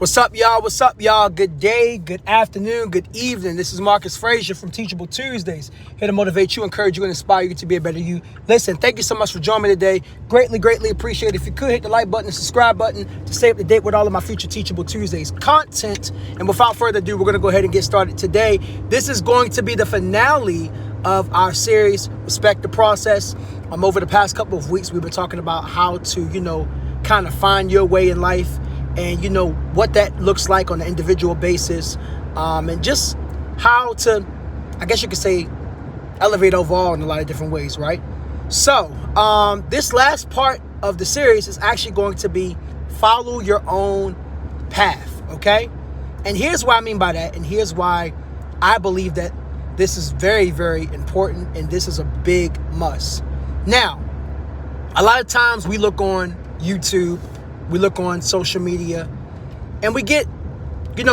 What's up, y'all? What's up, y'all? Good day, good afternoon, good evening. This is Marcus Frazier from Teachable Tuesdays, here to motivate you, encourage you, and inspire you to be a better you. Listen, thank you so much for joining me today. Greatly appreciate it. If you could, hit the like button and subscribe button to stay up to date with all of my future Teachable Tuesdays content. And without further ado, we're going to go ahead and get started today. This is going to be the finale of our series, Respect the Process. Over the past couple of weeks, we've been talking about how to, kind of find your way in life, and what that looks like on an individual basis, and just how to, I guess you could say, elevate overall in a lot of different ways, right? So this last part of the series is actually going to be follow your own path, okay? And here's what I mean by that, and here's why I believe that this is very important, and this is a big must. Now, a lot of times we look on YouTube, we look on social media, and we get,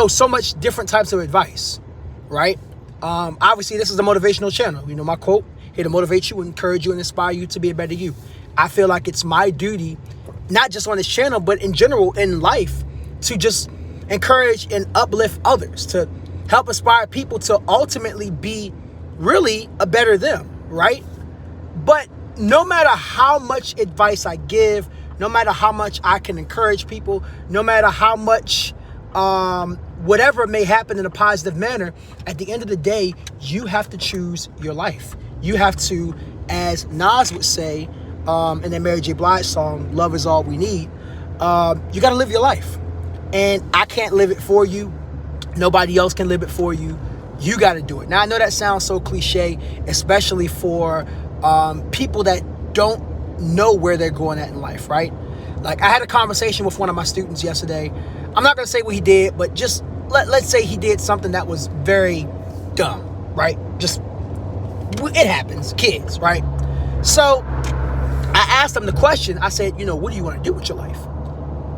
so much different types of advice, right? Obviously, this is a motivational channel. My quote, here to motivate you, encourage you, and inspire you to be a better you. I feel like it's my duty, not just on this channel, but in general in life, to just encourage and uplift others, to help inspire people to ultimately be really a better them, right? But no matter how much advice I give, no matter how much I can encourage people, no matter how much whatever may happen in a positive manner, at the end of the day, you have to choose your life. You have to, as Nas would say in that Mary J. Blige song, "Love is all we need," you got to live your life. And I can't live it for you. Nobody else can live it for you. You got to do it. Now, I know that sounds so cliche, especially for people that don't know where they're going at in life, right? Like, I had a conversation with one of my students yesterday. I'm not going to say what he did, but just let's say he did something that was very dumb, right? Just, it happens, kids, right? So I asked him the question. I said, what do you want to do with your life?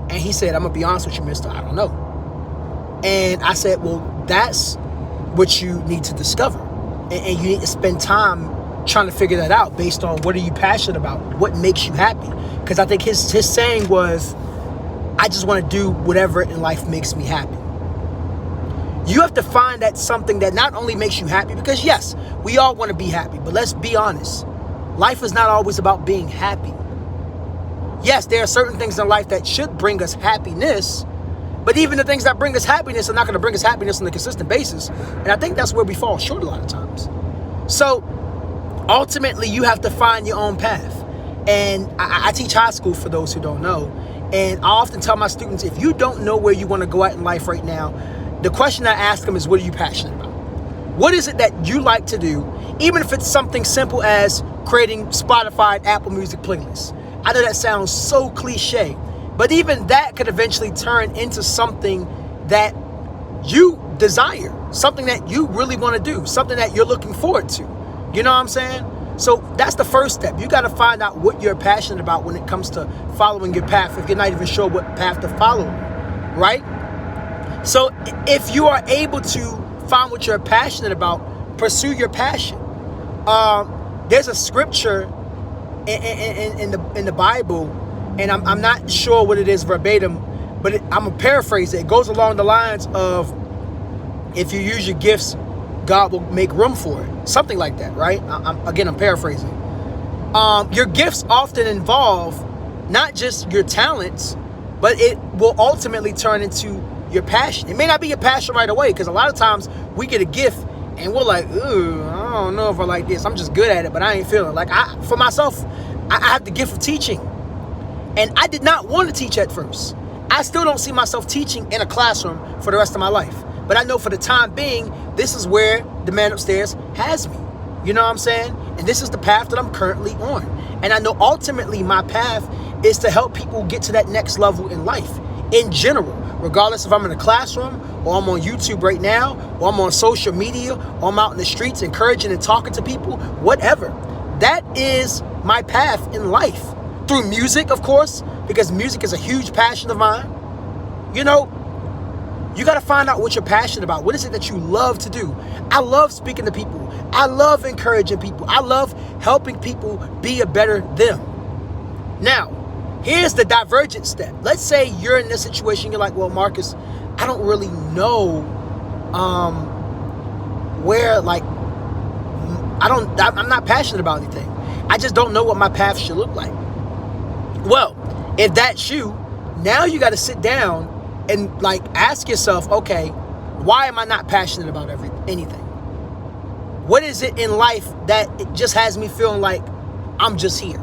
And he said, I'm going to be honest with you, mister, I don't know. And I said, well, that's what you need to discover. And you need to spend time trying to figure that out based on what are you passionate about, what makes you happy. Because I think his saying was, I just want to do whatever in life makes me happy. You have to find that something that not only makes you happy, because yes, we all want to be happy, but let's be honest, life is not always about being happy. Yes, there are certain things in life that should bring us happiness, but even the things that bring us happiness are not going to bring us happiness on a consistent basis. And I think that's where we fall short a lot of times. So ultimately, you have to find your own path. And I teach high school, for those who don't know. And I often tell my students, if you don't know where you want to go at in life right now, the question I ask them is, what are you passionate about? What is it that you like to do? Even if it's something simple as creating Spotify, Apple Music playlists. I know that sounds so cliche, but even that could eventually turn into something that you desire, something that you really want to do, something that you're looking forward to. You know what I'm saying? So that's the first step. You got to find out what you're passionate about when it comes to following your path, if you're not even sure what path to follow, right? So if you are able to find what you're passionate about, pursue your passion. There's a scripture in the Bible, and I'm not sure what it is verbatim, but I'm going to paraphrase it. It goes along the lines of, if you use your gifts, God will make room for it. Something like that, right? I'm paraphrasing. Your gifts often involve not just your talents, but it will ultimately turn into your passion. It may not be your passion right away, because a lot of times we get a gift and we're like, ooh, I don't know if I like this. I'm just good at it, but I ain't feeling it. Like, for myself, I have the gift of teaching. And I did not want to teach at first. I still don't see myself teaching in a classroom for the rest of my life. But I know for the time being, this is where the man upstairs has me. You know what I'm saying? And this is the path that I'm currently on. And I know ultimately my path is to help people get to that next level in life, in general, regardless if I'm in a classroom, or I'm on YouTube right now, or I'm on social media, or I'm out in the streets encouraging and talking to people, whatever. That is my path in life. Through music, of course, because music is a huge passion of mine. You got to find out what you're passionate about. What is it that you love to do? I love speaking to people. I love encouraging people. I love helping people be a better them. Now, Here's the divergent step. Let's say you're in this situation. You're like, well, Marcus, I don't really know where, like, I'm not passionate about anything. I just don't know what my path should look like. Well, if that's you, now you got to sit down and like ask yourself, okay, why am I not passionate about anything? What is it in life that it just has me feeling like I'm just here?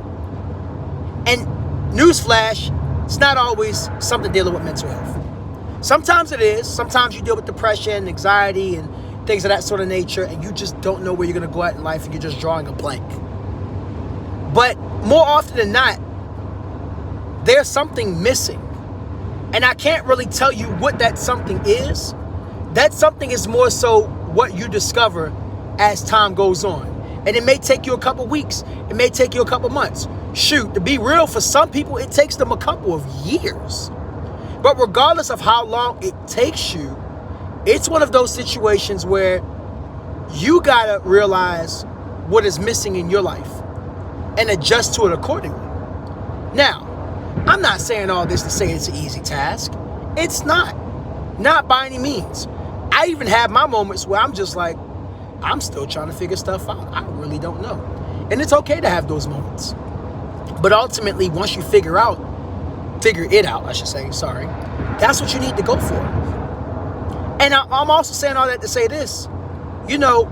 And newsflash, it's not always something dealing with mental health. Sometimes it is. Sometimes you deal with depression, anxiety, and things of that sort of nature, and you just don't know where you're going to go at in life, and you're just drawing a blank. But more often than not, there's something missing. And I can't really tell you what that something is. That something is more so what you discover as time goes on. And it may take you a couple weeks. It may take you a couple months. Shoot, to be real, for some people, it takes them a couple of years. But regardless of how long it takes you, it's one of those situations where you gotta realize what is missing in your life and adjust to it accordingly. Now, I'm not saying all this to say it's an easy task. It's not by any means. I even have my moments where I'm just like, I'm still trying to figure stuff out. I really don't know. And it's okay to have those moments. But ultimately, once you figure it out, that's what you need to go for. And I'm also saying all that to say this. You know,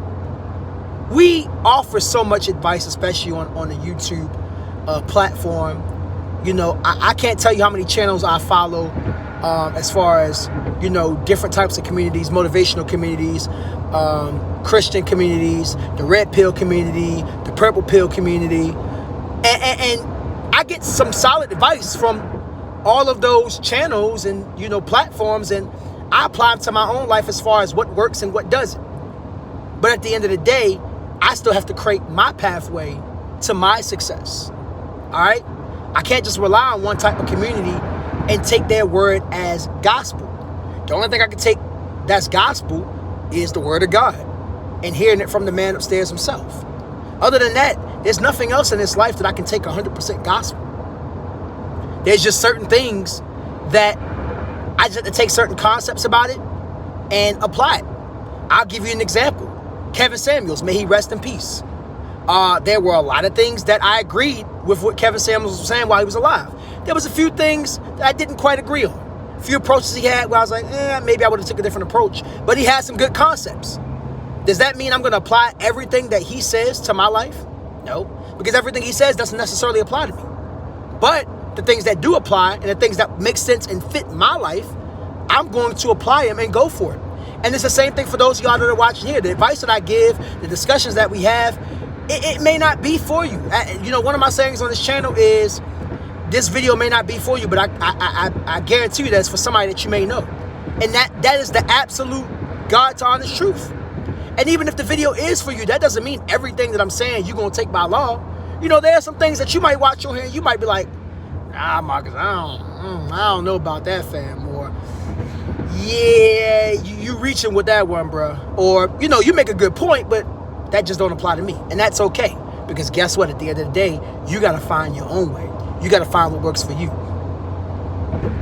we offer so much advice, especially on the YouTube platform. You know, I can't tell you how many channels I follow as far as, you know, different types of communities, motivational communities, Christian communities, the red pill community, the purple pill community. And I get some solid advice from all of those channels and, you know, platforms, and I apply them to my own life as far as what works and what doesn't. But at the end of the day, I still have to create my pathway to my success. All right? I can't just rely on one type of community and take their word as gospel. The only thing I can take that's gospel is the word of God and hearing it from the man upstairs himself. Other than that, there's nothing else in this life that I can take 100% gospel. There's just certain things that I just have to take certain concepts about it and apply it. I'll give you an example. Kevin Samuels, may he rest in peace. There were a lot of things that I agreed with what Kevin Samuels was saying while he was alive. There was a few things that I didn't quite agree on. A few approaches he had where I was like, maybe I would have took a different approach. But he had some good concepts. Does that mean I'm going to apply everything that he says to my life? No, because everything he says doesn't necessarily apply to me. But the things that do apply and the things that make sense and fit my life, I'm going to apply them and go for it. And it's the same thing for those of y'all that are watching here. The advice that I give, the discussions that we have, it may not be for you. You know, one of my sayings on this channel is, this video may not be for you, but I guarantee you that it's for somebody that you may know. And that is the absolute God's honest truth. And even if the video is for you, that doesn't mean everything that I'm saying you're going to take by law. You know, there are some things that you might watch on here and you might be like, Marcus, I don't know about that, fam. Or, yeah, you reaching with that one, bro. Or, you know, you make a good point, but that just don't apply to me. And that's okay. Because guess what? At the end of the day, you got to find your own way. You got to find what works for you.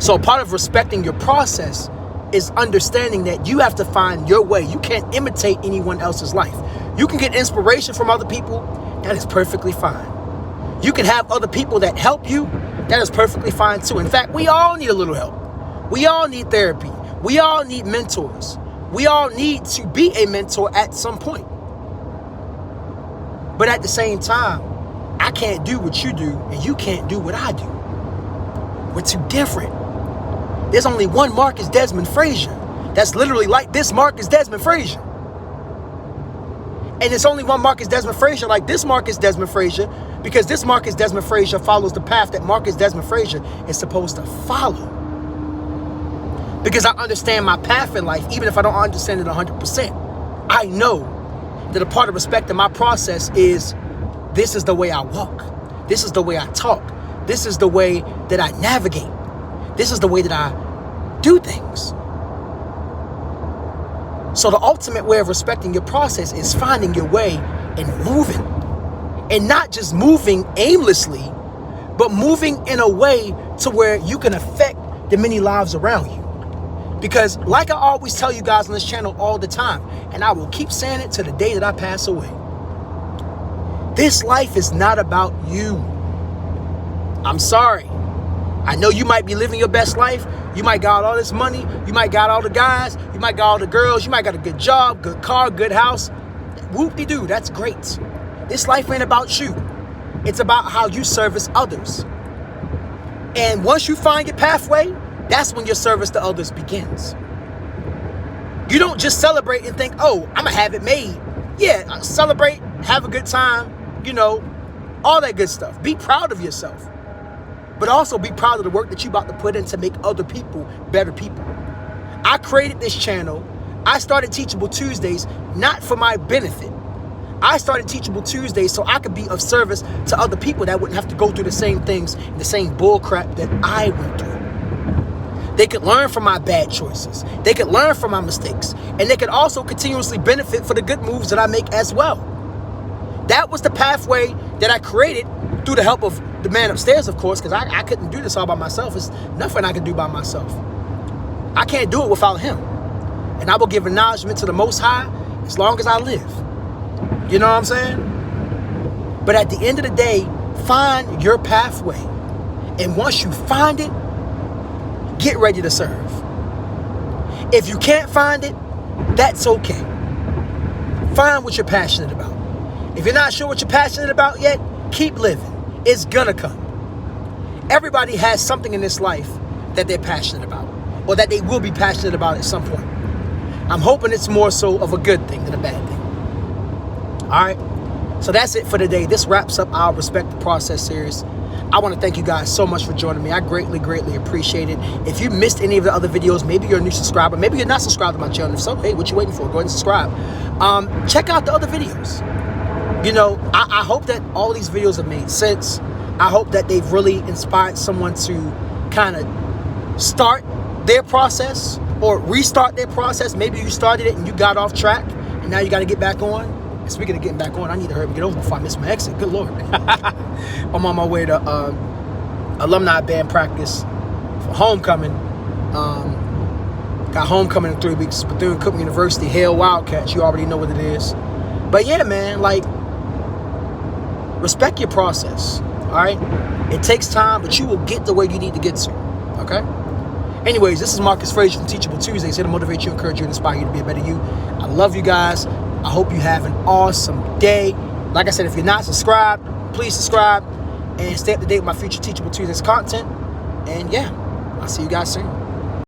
So part of respecting your process is understanding that you have to find your way. You can't imitate anyone else's life. You can get inspiration from other people. That is perfectly fine. You can have other people that help you. That is perfectly fine too. In fact, we all need a little help. We all need therapy. We all need mentors. We all need to be a mentor at some point. But at the same time, I can't do what you do and you can't do what I do. We're too different. There's only one Marcus Desmond Frazier that's literally like this Marcus Desmond Frazier. And it's only one Marcus Desmond Frazier like this Marcus Desmond Frazier because this Marcus Desmond Frazier follows the path that Marcus Desmond Frazier is supposed to follow. Because I understand my path in life, even if I don't understand it 100%. I know that a part of respecting my process is this is the way I walk. This is the way I talk. This is the way that I navigate. This is the way that I do things. So the ultimate way of respecting your process is finding your way and moving. And not just moving aimlessly, but moving in a way to where you can affect the many lives around you. Because like I always tell you guys on this channel all the time, and I will keep saying it to the day that I pass away, this life is not about you. I'm sorry. I know you might be living your best life. You might got all this money. You might got all the guys. You might got all the girls. You might got a good job, good car, good house. Whoop-de-doo, that's great. This life ain't about you. It's about how you service others. And once you find your pathway, that's when your service to others begins. You don't just celebrate and think, oh, I'm going to have it made. Yeah, celebrate, have a good time, all that good stuff. Be proud of yourself. But also be proud of the work that you're about to put in to make other people better people. I created this channel. I started Teachable Tuesdays not for my benefit. I started Teachable Tuesdays so I could be of service to other people that wouldn't have to go through the same things, the same bull crap that I went through. They could learn from my bad choices. They could learn from my mistakes. And they could also continuously benefit for the good moves that I make as well. That was the pathway that I created through the help of the man upstairs, of course, because I couldn't do this all by myself. It's nothing I can do by myself. I can't do it without him. And I will give acknowledgement to the Most High as long as I live. You know what I'm saying? But at the end of the day, find your pathway. And once you find it, get ready to serve. If you can't find it, that's okay. Find what you're passionate about. If you're not sure what you're passionate about yet, keep living. It's gonna come. Everybody has something in this life that they're passionate about, or that they will be passionate about at some point. I'm hoping it's more so of a good thing than a bad thing. All right, so that's it for today. This wraps up our Respect the Process series. I want to thank you guys so much for joining me. I greatly, greatly appreciate it. If you missed any of the other videos, maybe you're a new subscriber, maybe you're not subscribed to my channel. If so, hey, what you waiting for? Go ahead and subscribe. Check out the other videos. I hope that all these videos have made sense. I hope that they've really inspired someone to kind of start their process or restart their process. Maybe you started it and you got off track and now you got to get back on. And speaking of getting back on, I need to hurry up and get over before I miss my exit. Good Lord. I'm on my way to alumni band practice for homecoming. Got homecoming in 3 weeks. Bethune-Cookman University, Hale Wildcats. You already know what it is. But yeah, man, respect your process, all right? It takes time, but you will get to where you need to get to, okay? Anyways, this is Marcus Frazier from Teachable Tuesdays, here to motivate you, encourage you, and inspire you to be a better you. I love you guys. I hope you have an awesome day. Like I said, if you're not subscribed, please subscribe and stay up to date with my future Teachable Tuesdays content. And yeah, I'll see you guys soon.